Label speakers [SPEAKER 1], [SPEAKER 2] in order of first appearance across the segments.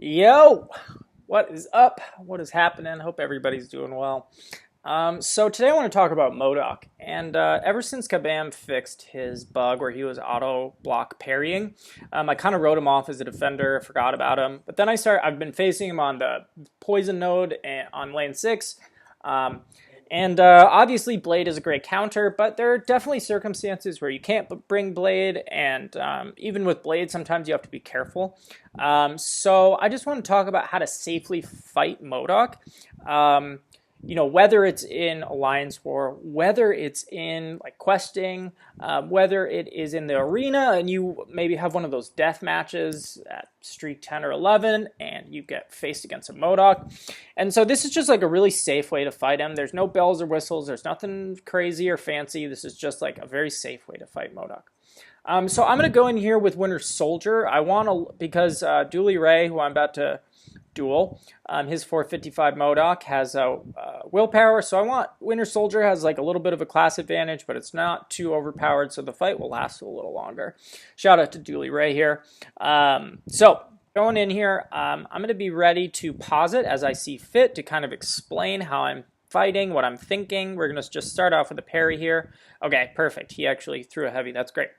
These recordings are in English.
[SPEAKER 1] Yo, what is up? What is happening? Hope everybody's doing well. So today I want to talk about MODOK, and ever since Kabam fixed his bug where he was auto block parrying, I kind of wrote him off as a defender, forgot about him. But then I've been facing him on the poison node and on lane 6. Um, and obviously Blade is a great counter, but there are definitely circumstances where you can't bring Blade, and even with Blade, sometimes you have to be careful. So I just want to talk about how to safely fight MODOK. Whether it's in Alliance War, whether it's in like questing, whether it is in the arena and you maybe have one of those death matches at streak 10 or 11 and you get faced against a MODOK. And so this is just like a really safe way to fight him. There's no bells or whistles. There's nothing crazy or fancy. This is just like a very safe way to fight MODOK. So I'm going to go in here with Winter Soldier. I want to, because Dooley Ray, who I'm about to duel, his 455 MODOK has willpower, so I want Winter Soldier has like a little bit of a class advantage, but it's not too overpowered, so the fight will last a little longer. Shout out to Dooley Ray here. So going in here, I'm going to be ready to pause it as I see fit to kind of explain how I'm fighting, what I'm thinking. We're going to just start off with a parry here. Okay, perfect. He actually threw a heavy. That's great.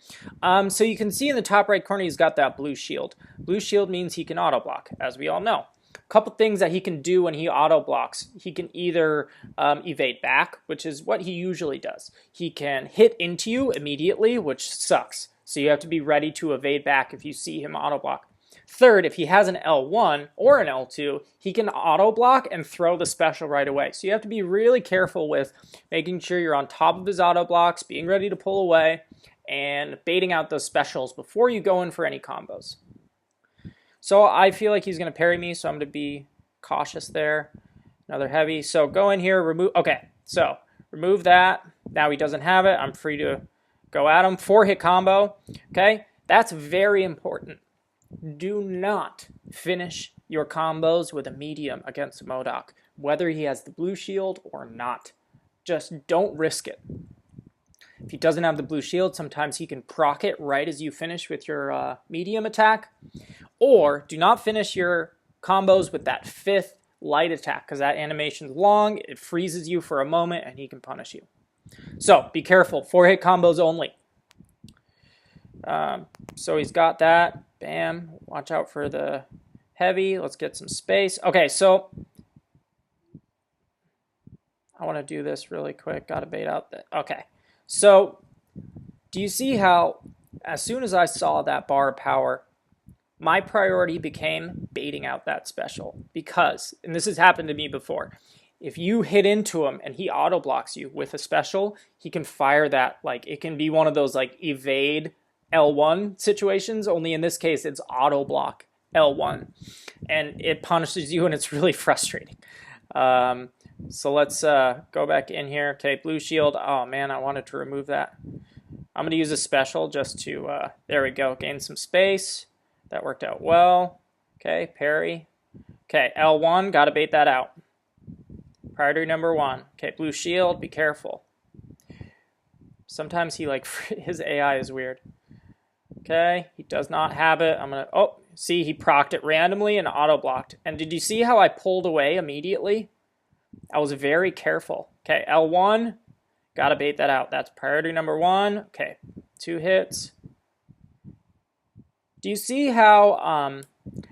[SPEAKER 1] So you can see in the top right corner, he's got that blue shield. Blue shield means he can auto block, as we all know. A couple things that he can do when he auto blocks. He can either evade back, which is what he usually does. He can hit into you immediately, which sucks. So you have to be ready to evade back if you see him auto block. Third, if he has an L1 or an L2, he can auto block and throw the special right away. So you have to be really careful with making sure you're on top of his auto blocks, being ready to pull away, and baiting out those specials before you go in for any combos. So I feel like he's going to parry me, so I'm going to be cautious there. Another heavy. So go in here, remove. Okay, so remove that. Now he doesn't have it. I'm free to go at him. 4-hit combo. Okay, that's very important. Do not finish your combos with a medium against MODOK, whether he has the blue shield or not. Just don't risk it. If he doesn't have the blue shield, sometimes he can proc it right as you finish with your medium attack. Or do not finish your combos with that 5th light attack, because that animation's long, it freezes you for a moment, and he can punish you. So be careful. 4-hit combos only. So he's got that. Bam. Watch out for the heavy. Let's get some space. Okay, so I want to do this really quick. Got to bait out that. Okay. So do you see how as soon as I saw that bar of power, my priority became baiting out that special? Because, and this has happened to me before, if you hit into him and he auto blocks you with a special, he can fire that, like it can be one of those like evade L1 situations, only in this case it's auto block L1, and it punishes you and it's really frustrating. So let's go back in here. Okay, blue shield. Oh man, I wanted to remove that. I'm going to use a special just to, there we go, gain some space. That worked out well. Okay, parry. Okay, L1, got to bait that out. Priority number 1. Okay, blue shield, be careful. Sometimes he his AI is weird. Okay, he does not have it. I'm going to, oh, see, he procced it randomly and auto-blocked. And did you see how I pulled away immediately? I was very careful. Okay, L1, got to bait that out. That's priority number 1. Okay, 2 hits. Do you see how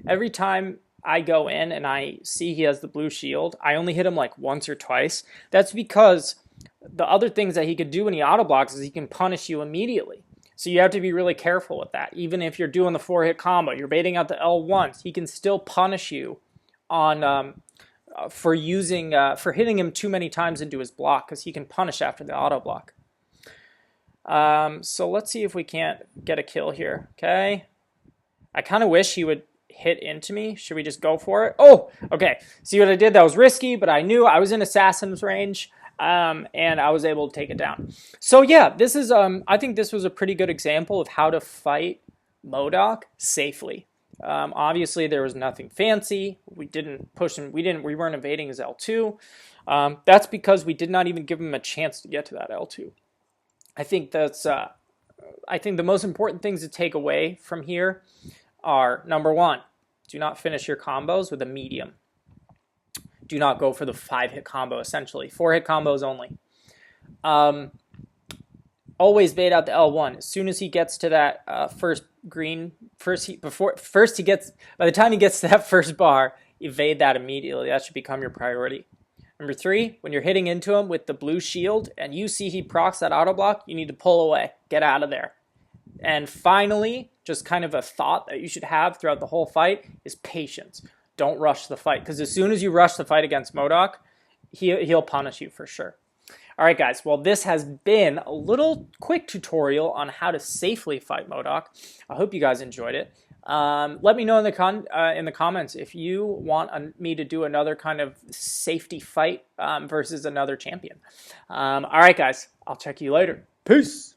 [SPEAKER 1] every time I go in and I see he has the blue shield, I only hit him like once or twice? That's because the other things that he could do when he auto-blocks is he can punish you immediately. So you have to be really careful with that. Even if you're doing the 4-hit combo, you're baiting out the L1s, he can still punish you on for hitting him too many times into his block, because he can punish after the auto block. So let's see if we can't get a kill here. Okay, I kind of wish he would hit into me. Should we just go for it? Oh, okay. See what I did? That was risky, but I knew I was in assassin's range. And I was able to take it down. So yeah, this is I think this was a pretty good example of how to fight MODOK safely. Obviously there was nothing fancy. We didn't push him. We weren't evading his L2. That's because we did not even give him a chance to get to that L2. I think the most important things to take away from here are, number 1, Do not finish your combos with a medium. Do not go for the 5-hit combo, essentially. 4-hit combos only. Always bait out the L1. As soon as he gets to that first green, by the time he gets to that first bar, evade that immediately. That should become your priority. Number 3, when you're hitting into him with the blue shield and you see he procs that auto block, you need to pull away. Get out of there. And finally, just kind of a thought that you should have throughout the whole fight is patience. Don't rush the fight, because as soon as you rush the fight against MODOK, he'll punish you for sure. All right, guys. Well, this has been a little quick tutorial on how to safely fight MODOK. I hope you guys enjoyed it. Let me know in the comments if you want me to do another kind of safety fight versus another champion. All right, guys. I'll check you later. Peace.